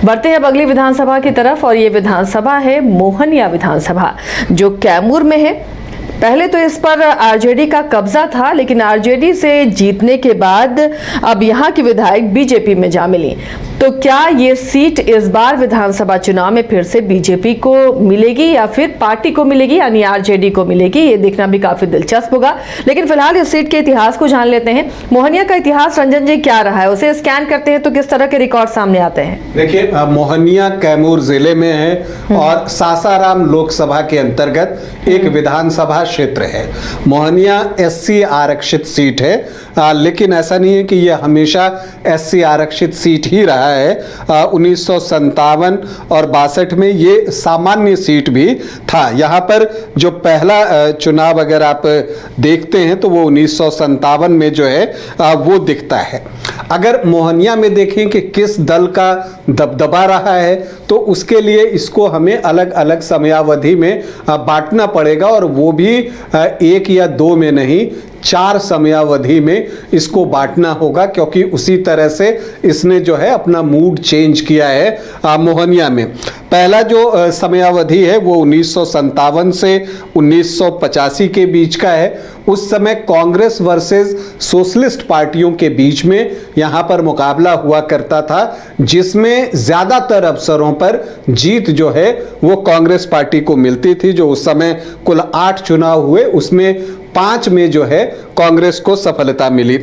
बढ़ते हैं अब अगली विधानसभा की तरफ और ये विधानसभा है मोहनिया विधानसभा जो कैमूर में है। पहले तो इस पर आरजेडी का कब्जा था, लेकिन आरजेडी से जीतने के बाद अब यहाँ की विधायक बीजेपी में जा मिली। तो क्या ये सीट इस बार विधानसभा चुनाव में फिर से बीजेपी को मिलेगी या फिर पार्टी को मिलेगी, यानी आरजेडी को मिलेगी? ये देखना भी काफी दिलचस्प होगा। लेकिन फिलहाल इस सीट के इतिहास को जान लेते हैं। मोहनिया का इतिहास रंजन जी क्या रहा है, उसे स्कैन करते हैं तो किस तरह के रिकॉर्ड सामने आते हैं? देखिए, मोहनिया कैमूर जिले में है और सासाराम लोकसभा के अंतर्गत एक विधानसभा क्षेत्र है। मोहनिया एससी आरक्षित सीट है, लेकिन ऐसा नहीं है कि यह हमेशा एससी आरक्षित सीट ही रहा है। 1957 और 62 में ये सामान्य सीट भी था। यहाँ पर जो पहला चुनाव अगर आप देखते हैं तो वो 1957 में जो है वो दिखता है। अगर मोहनिया में देखें कि किस दल का दबदबा रहा है तो उसके लिए इसको हमें अलग अलग समयावधि में बांटना पड़ेगा, और वो भी एक या दो में नहीं, 4 समयावधि में इसको बांटना होगा, क्योंकि उसी तरह से इसने जो है अपना मूड चेंज किया है मोहनिया में। पहला जो समयावधि है वो 1957 से 1985 के बीच का है। उस समय कांग्रेस वर्सेस सोशलिस्ट पार्टियों के बीच में यहाँ पर मुकाबला हुआ करता था, जिसमें ज़्यादातर अवसरों पर जीत जो है वो कांग्रेस पार्टी को मिलती थी। जो उस समय कुल 8 चुनाव हुए, उसमें 5 में जो है कांग्रेस को सफलता मिली।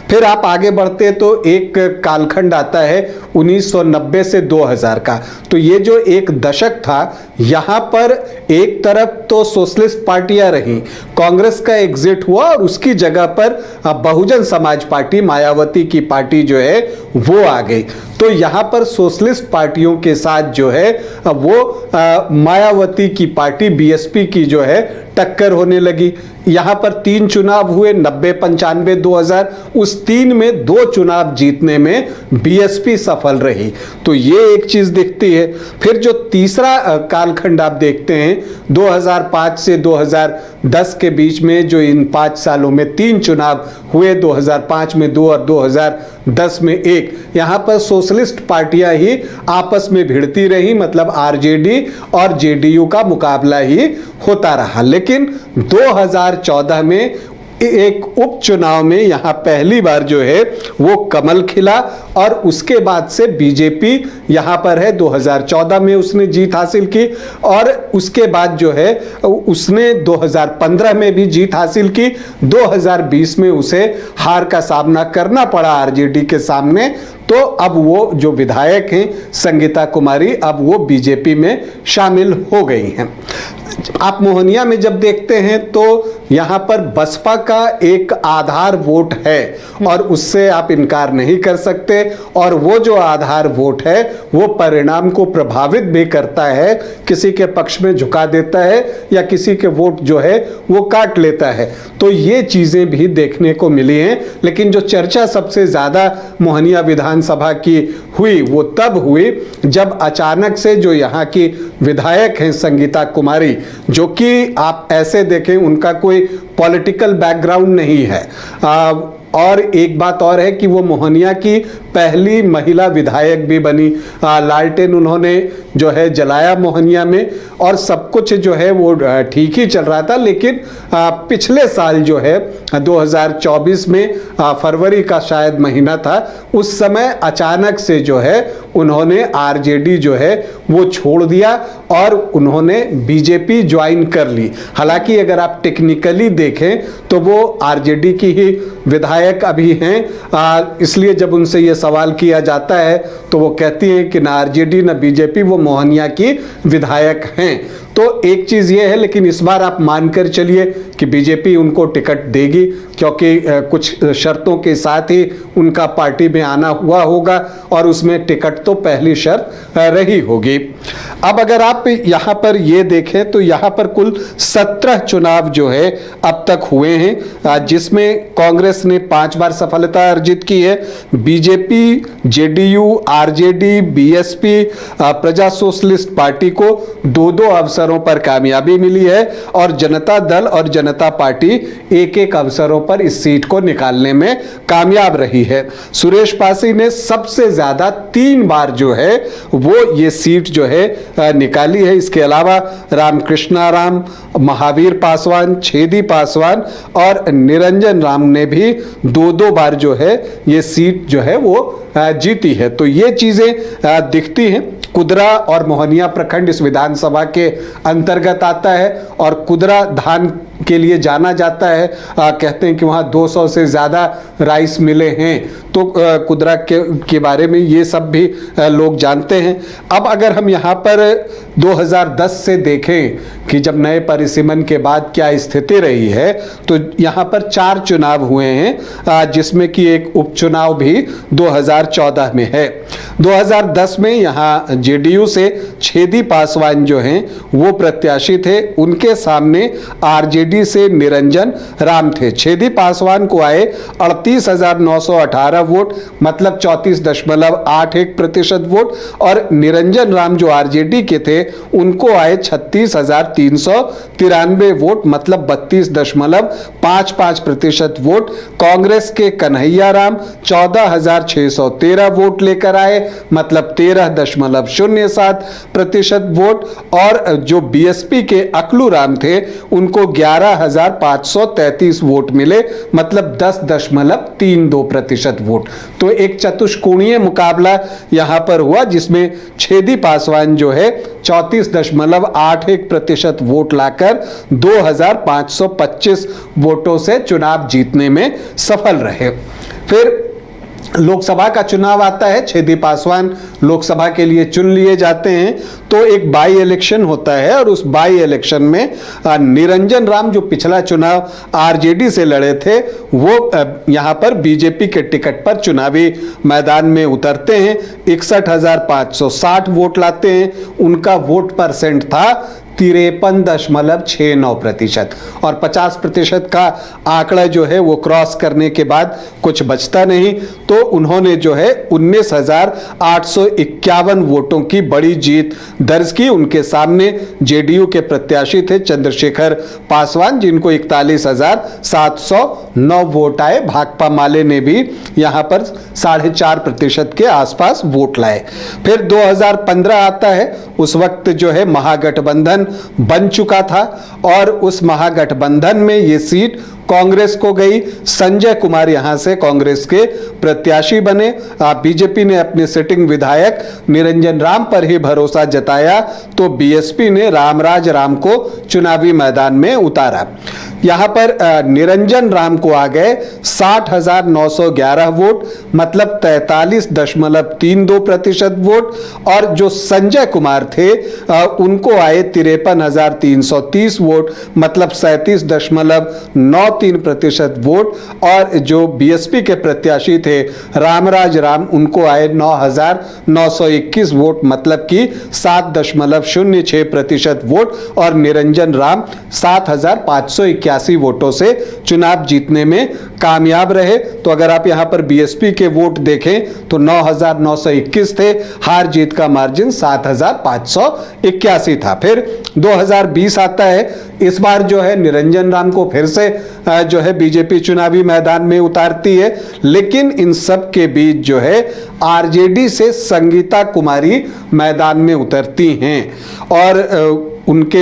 फिर आप आगे बढ़ते तो एक कालखंड आता है 1990 से 2000 का। तो ये जो एक दशक था, यहाँ पर एक तरफ तो सोशलिस्ट पार्टियां रहीं, कांग्रेस का एग्जिट हुआ और उसकी जगह पर बहुजन समाज पार्टी, मायावती की पार्टी जो है वो आ गई। तो यहाँ पर सोशलिस्ट पार्टियों के साथ जो है वो मायावती की पार्टी बीएसपी की जो है टक्कर होने लगी। यहाँ पर 3 चुनाव हुए, 90, 95, 2000। उस 3 में 2 चुनाव जीतने में बीएसपी सफल रही। तो ये एक चीज दिखती है। फिर जो तीसरा कालखंड आप देखते हैं 2005 से 2010 के बीच में, जो इन 5 सालों में 3 चुनाव हुए, 2005 में 2 और 2010 में 1, यहाँ पर सोशलिस्ट पार्टियां ही आपस में भिड़ती रही, मतलब आरजेडी और जेडीयू का मुकाबला ही होता रहा। लेकिन 2014 में एक उपचुनाव में यहाँ पहली बार जो है वो कमल खिला, और उसके बाद से बीजेपी यहाँ पर है। 2014 में उसने जीत हासिल की, और उसके बाद जो है उसने 2015 में भी जीत हासिल की। 2020 में उसे हार का सामना करना पड़ा आरजेडी के सामने। तो अब वो जो विधायक हैं संगीता कुमारी, अब वो बीजेपी में शामिल हो गई हैं। आप मोहनिया में जब देखते हैं तो यहाँ पर बसपा का एक आधार वोट है, और उससे आप इनकार नहीं कर सकते। और वो जो आधार वोट है वो परिणाम को प्रभावित भी करता है, किसी के पक्ष में झुका देता है या किसी के वोट जो है वो काट लेता है। तो ये चीजें भी देखने को मिली हैं। लेकिन जो चर्चा सबसे ज्यादा मोहनिया विधानसभा की हुई वो तब हुई जब अचानक से जो यहाँ की विधायक हैं संगीता कुमारी, जो कि आप ऐसे देखें उनका कोई पॉलिटिकल बैकग्राउंड नहीं है, और एक बात और है कि वो मोहनिया की पहली महिला विधायक भी बनी। लालटेन उन्होंने जो है जलाया मोहनिया में, और सब कुछ जो है वो ठीक ही चल रहा था। लेकिन पिछले साल जो है 2024 में फरवरी का शायद महीना था, उस समय अचानक से जो है उन्होंने आरजेडी जो है वो छोड़ दिया और उन्होंने बीजेपी ज्वाइन कर ली। हालांकि अगर आप टेक्निकली देखें तो वो आरजेडी की ही विधायक अभी हैं, इसलिए जब उनसे ये सवाल किया जाता है तो वो कहती हैं कि ना आरजेडी ना बीजेपी, वो मोहनिया की विधायक हैं। तो एक चीज ये है, लेकिन इस बार आप मानकर चलिए कि बीजेपी उनको टिकट देगी, क्योंकि कुछ शर्तों के साथ ही उनका पार्टी में आना हुआ होगा, और उसमें टिकट तो पहली शर्त रही होगी। अब अगर आप यहाँ पर ये देखें तो यहाँ पर कुल 17 चुनाव जो है अब तक हुए हैं, जिसमें कांग्रेस ने 5 बार सफलता अर्जित की है। बीजेपी, जेडीयू, आरजेडी, बीएसपी, प्रजा सोशलिस्ट पार्टी को 2-2 अवसर अवसरों पर कामयाबी मिली है और जनता दल और जनता पार्टी एक एक अवसरों पर इस सीट को निकालने में कामयाब रही है। सुरेश पासी ने सबसे ज्यादा 3 बार जो है वो ये सीट जो है निकाली है। इसके अलावा रामकृष्णाराम, महावीर पासवान, छेदी पासवान और निरंजन राम ने भी 2-2 बार जो है ये सीट जो है वो जीती है। तो ये चीजें दिखती हैं। कुदरा और मोहनिया प्रखंड इस विधानसभा के अंतर्गत आता है और कुदरा धान के लिए जाना जाता है। कहते हैं कि वहाँ 200 से ज़्यादा राइस मिले हैं। तो कुदरा के बारे में ये सब भी लोग जानते हैं। अब अगर हम यहाँ पर 2010 से देखें कि जब नए परिसीमन के बाद क्या स्थिति रही है, तो यहाँ पर 4 चुनाव हुए हैं, जिसमें कि एक उपचुनाव भी 2014 में है। 2010 में यहाँ जेडीयू से छेदी पासवान जो हैं वो प्रत्याशी थे। उनके सामने आरजेडी से निरंजन राम थे। छेदी पासवान को आए 38,918 वोट, मतलब 34.81% वोट, और निरंजन राम जो आरजेडी के थे उनको आए 36,393 वोट, मतलब 32.55% वोट। कांग्रेस के कन्हैया राम 14,613 वोट लेकर आए, मतलब 13.07% वोट, और जो बीएसपी के अकलू राम थे उनको 11,533 वोट मिले, मतलब 10.32% वोट। तो एक चतुष्कोणीय मुकाबला यहां पर हुआ, जिसमें छेदी पासवान जो है 34.81% वोट लाकर 2,525 वोटों से चुनाव जीतने में सफल रहे। फिर लोकसभा का चुनाव आता है। छेदी पासवान लोकसभा के लिए चुन लिए जाते हैं। तो एक बाई इलेक्शन होता है और उस बाई इलेक्शन में निरंजन राम जो पिछला चुनाव आरजेडी से लड़े थे वो यहां पर बीजेपी के टिकट पर चुनावी मैदान में उतरते हैं। 61,560 वोट लाते हैं। उनका वोट परसेंट था 53.69% और 50% का आंकड़ा जो है वो क्रॉस करने के बाद कुछ बचता नहीं। तो उन्होंने जो है 19,851 वोटों की बड़ी जीत दर्ज की। उनके सामने जेडीयू के प्रत्याशी थे चंद्रशेखर पासवान, जिनको 41,709 वोट आए। भाकपा माले ने भी यहां पर 4.5% के आसपास वोट लाए। फिर 2015 आता है। उस वक्त जो है महागठबंधन बन चुका था और उस महागठबंधन में ये सीट कांग्रेस को गई। संजय कुमार यहां से कांग्रेस के प्रत्याशी बने। बीजेपी ने अपने सिटिंग विधायक निरंजन राम पर ही भरोसा जताया, तो बीएसपी ने रामराज राम को चुनावी मैदान में उतारा। यहां पर निरंजन राम को आ गए 60,911 वोट, मतलब 43.32% वोट, और जो संजय कुमार थे उनको आए 53,330 वोट, मतलब 37.93% वोट, और जो बीएसपी के प्रत्याशी थे रामराज राम उनको आए 9,921 वोट, मतलब कि 7.06% वोट, और निरंजन राम 7,581 वोटों से चुनाव जीतने में कामयाब रहे। तो अगर आप यहां पर बीएसपी के वोट देखें तो 9,921 थे, हार जीत का मार्जिन 7,581 था। फिर 2020 आता है। इस बार जो है निरंजन राम को फिर से जो है बीजेपी चुनावी मैदान में उतारती है, लेकिन इन सब के बीच जो है आरजेडी से संगीता कुमारी मैदान में उतरती हैं और उनके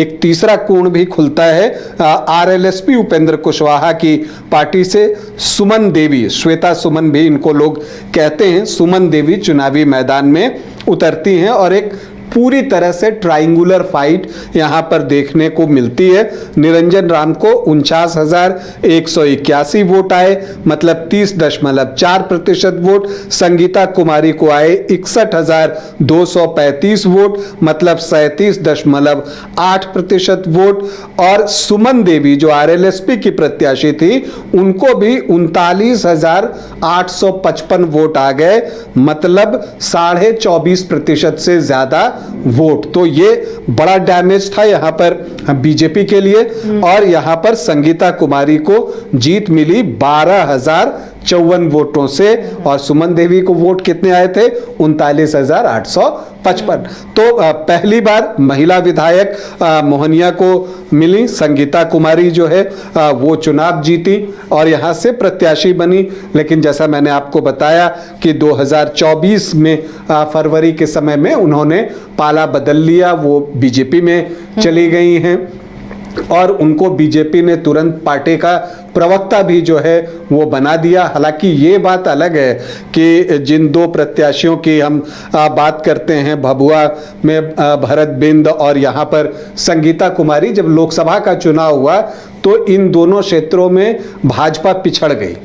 एक तीसरा कोण भी खुलता है। आरएलएसपी उपेंद्र कुशवाहा की पार्टी से सुमन देवी, श्वेता सुमन भी इनको लोग कहते हैं, सुमन देवी चुनावी मैदान में उतरती हैं और एक पूरी तरह से ट्राइंगुलर फाइट यहां पर देखने को मिलती है। निरंजन राम को 49,181 वोट आए, मतलब 30.4% वोट। संगीता कुमारी को आए 61,235 वोट, मतलब 37.8% वोट, और सुमन देवी जो आरएलएसपी की प्रत्याशी थी उनको भी 39,855 वोट आ गए, मतलब 24.5% से ज्यादा वोट। तो ये बड़ा डैमेज था यहां पर बीजेपी के लिए। और यहां पर संगीता कुमारी को जीत मिली 12,000 54 वोटों से, और सुमन देवी को वोट कितने आए थे? 39,855। तो पहली बार महिला विधायक मोहनिया को मिली। संगीता कुमारी जो है वो चुनाव जीती और यहाँ से प्रत्याशी बनी। लेकिन जैसा मैंने आपको बताया कि 2024 में फरवरी के समय में उन्होंने पाला बदल लिया, वो बीजेपी में चली गई हैं और उनको बीजेपी ने तुरंत पार्टी का प्रवक्ता भी जो है वो बना दिया। हालांकि ये बात अलग है कि जिन दो प्रत्याशियों की हम बात करते हैं, भभुआ में भरत बिंद और यहाँ पर संगीता कुमारी, जब लोकसभा का चुनाव हुआ तो इन दोनों क्षेत्रों में भाजपा पिछड़ गई।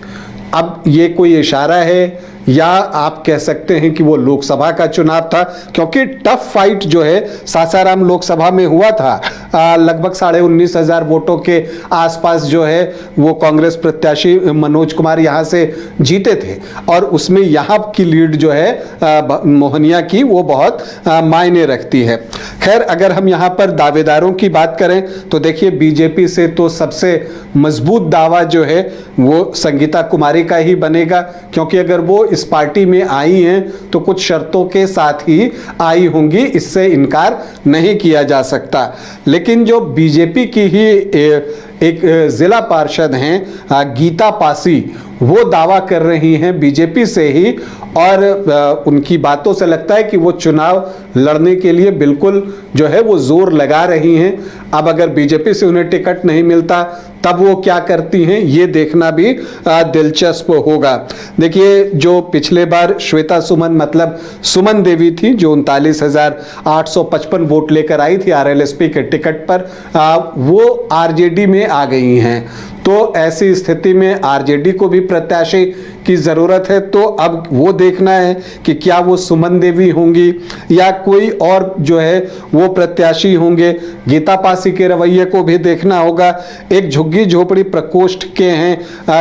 अब ये कोई इशारा है या आप कह सकते हैं कि वो लोकसभा का चुनाव था, क्योंकि टफ फाइट जो है सासाराम लोकसभा में हुआ था। लगभग 19,500 वोटों के आसपास जो है वो कांग्रेस प्रत्याशी मनोज कुमार यहाँ से जीते थे और उसमें यहाँ की लीड जो है मोहनिया की वो बहुत मायने रखती है। खैर, अगर हम यहाँ पर दावेदारों की बात करें तो देखिए बीजेपी से तो सबसे मजबूत दावा जो है वो संगीता कुमारी का ही बनेगा, क्योंकि अगर वो इस पार्टी में आई हैं तो कुछ शर्तों के साथ ही आई होंगी, इससे इनकार नहीं किया जा सकता। लेकिन जो बीजेपी की ही एक जिला पार्षद हैं गीता पासी, वो दावा कर रही हैं बीजेपी से ही और उनकी बातों से लगता है कि वो चुनाव लड़ने के लिए बिल्कुल जो है वो जोर लगा रही हैं। अब अगर बीजेपी से उन्हें टिकट नहीं मिलता तब वो क्या करती हैं, ये देखना भी दिलचस्प होगा। देखिए, जो पिछले बार श्वेता सुमन मतलब सुमन देवी थी जो 39,855 वोट लेकर आई थी आरएलएसपी के टिकट पर, वो आरजेडी में आ गई हैं। तो ऐसी स्थिति में आरजेडी को भी प्रत्याशी की जरूरत है। तो अब वो देखना है कि क्या वो सुमन देवी होंगी या कोई और जो है वो प्रत्याशी होंगे। गीता पासी के रवैये को भी देखना होगा। एक झुग्गी झोपड़ी प्रकोष्ठ के हैं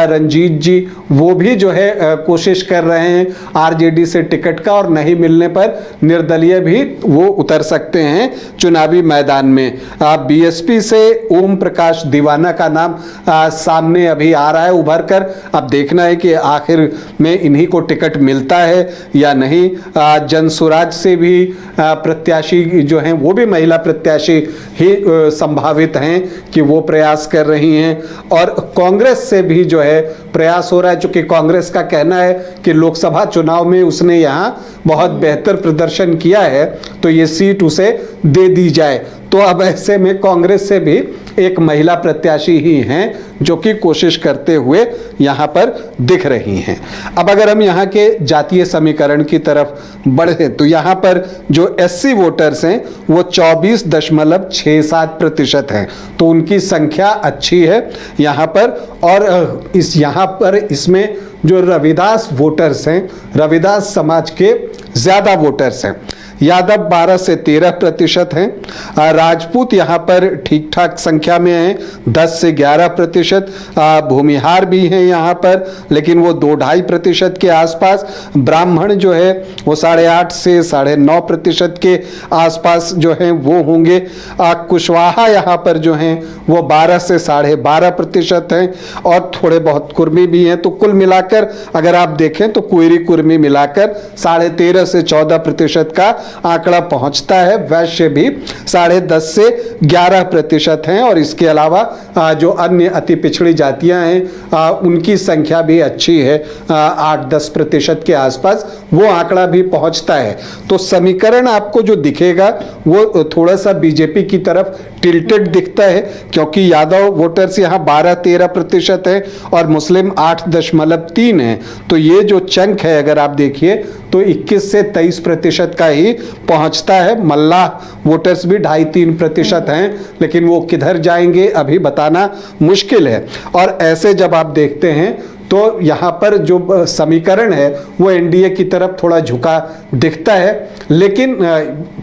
रंजीत जी, वो भी जो है कोशिश कर रहे हैं आरजेडी से टिकट का और नहीं मिलने पर निर्दलीय भी वो उतर सकते हैं चुनावी मैदान में। बीएसपी से ओम प्रकाश दीवाना का नाम सामने अभी आ रहा है उभर कर। अब देखना है कि आखिर में इन्हीं को टिकट मिलता है या नहीं। जनसुराज से भी प्रत्याशी जो हैं वो भी महिला प्रत्याशी ही संभावित हैं कि वो प्रयास कर रही हैं और कांग्रेस से भी जो है प्रयास हो रहा है, चूंकि कांग्रेस का कहना है कि लोकसभा चुनाव में उसने यहाँ बहुत बेहतर प्रदर्शन किया है तो ये सीट उसे दे दी जाए। तो अब ऐसे में कांग्रेस से भी एक महिला प्रत्याशी ही हैं जो कि कोशिश करते हुए यहाँ पर दिख रही हैं। अब अगर हम यहाँ के जातीय समीकरण की तरफ बढ़े तो यहाँ पर जो एससी वोटर्स हैं वो 24.67% हैं, तो उनकी संख्या अच्छी है यहाँ पर। और यहाँ पर इसमें जो रविदास वोटर्स हैं, रविदास समाज के ज़्यादा वोटर्स हैं। यादव 12 से 13% हैं। राजपूत यहाँ पर ठीक ठाक संख्या में हैं, 10 से 11%। भूमिहार भी हैं यहाँ पर, लेकिन वो 2-2.5% के आसपास। ब्राह्मण जो है वो 8.5 से 9.5% के आसपास जो हैं वो होंगे। कुशवाहा यहाँ पर जो हैं वो 12 से 12.5% हैं और थोड़े बहुत कुर्मी भी हैं। तो कुल मिलाकर अगर आप देखें तो कुइरी कुर्मी मिलाकर 13.5 से 14% का आंकड़ा पहुंचता है। वैश्य भी 10.5 से 11% हैं और इसके अलावा जो अन्य अति पिछड़ी जातियां हैं उनकी संख्या भी अच्छी है, 8-10% के आसपास वो आंकड़ा भी पहुंचता है। तो समीकरण आपको जो दिखेगा वो थोड़ा सा बीजेपी की तरफ टिल्टेड दिखता है, क्योंकि यादव वोटर्स यहाँ 12-13% हैं और मुस्लिम 8.3 हैं। तो ये जो चंक है अगर आप देखिए तो 21 से 23% का ही पहुंचता है। मल्लाह वोटर्स भी 2.5-3% हैं, लेकिन वो किधर जाएंगे अभी बताना मुश्किल है। और ऐसे जब आप देखते हैं तो यहाँ पर जो समीकरण है वो एनडीए की तरफ थोड़ा झुका दिखता है, लेकिन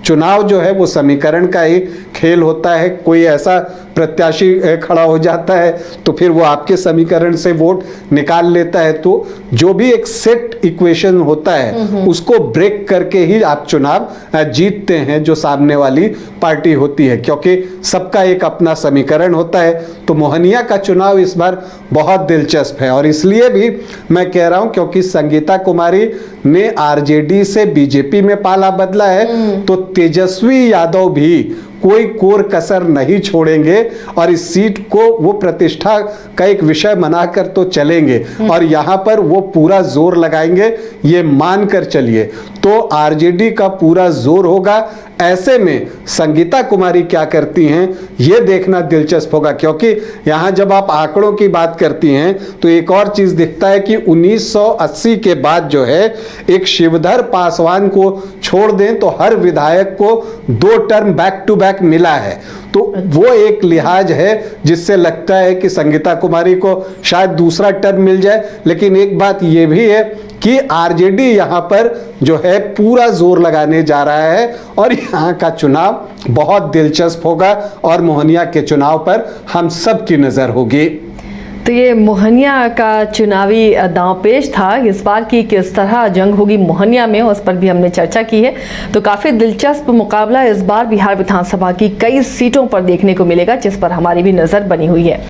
चुनाव जो है वो समीकरण का ही खेल होता है। कोई ऐसा प्रत्याशी खड़ा हो जाता है तो फिर वो आपके समीकरण से वोट निकाल लेता है। तो जो भी एक सेट इक्वेशन होता है उसको ब्रेक करके ही आप चुनाव जीतते हैं जो सामने वाली पार्टी होती है, क्योंकि सबका एक अपना समीकरण होता है। तो मोहनिया का चुनाव इस बार बहुत दिलचस्प है और इसलिए भी मैं कह रहा हूं क्योंकि संगीता कुमारी ने आरजेडी से बीजेपी में पाला बदला है, तो तेजस्वी यादव भी कोई कोर कसर नहीं छोड़ेंगे और इस सीट को वो प्रतिष्ठा का एक विषय बनाकर तो चलेंगे और यहां पर वो पूरा जोर लगाएंगे, ये मानकर चलिए। तो आरजेडी का पूरा जोर होगा। ऐसे में संगीता कुमारी क्या करती हैं ये देखना दिलचस्प होगा, क्योंकि यहां जब आप आंकड़ों की बात करती हैं तो एक और चीज दिखता है कि 1980 के बाद जो है एक शिवधर पासवान को छोड़ दें तो हर विधायक को 2 टर्म बैक टू बैक मिला है। तो वो एक लिहाज है जिससे लगता है कि संगीता कुमारी को शायद दूसरा टर्म मिल जाए। लेकिन एक बात ये भी है कि आरजेडी यहां पर जो है पूरा जोर लगाने जा रहा है और यहां का चुनाव बहुत दिलचस्प होगा और मोहनिया के चुनाव पर हम सब की नजर होगी। तो ये मोहनिया का चुनावी दांवपेच था। इस बार की किस तरह जंग होगी मोहनिया में, उस पर भी हमने चर्चा की है। तो काफ़ी दिलचस्प मुकाबला इस बार बिहार विधानसभा की कई सीटों पर देखने को मिलेगा, जिस पर हमारी भी नज़र बनी हुई है।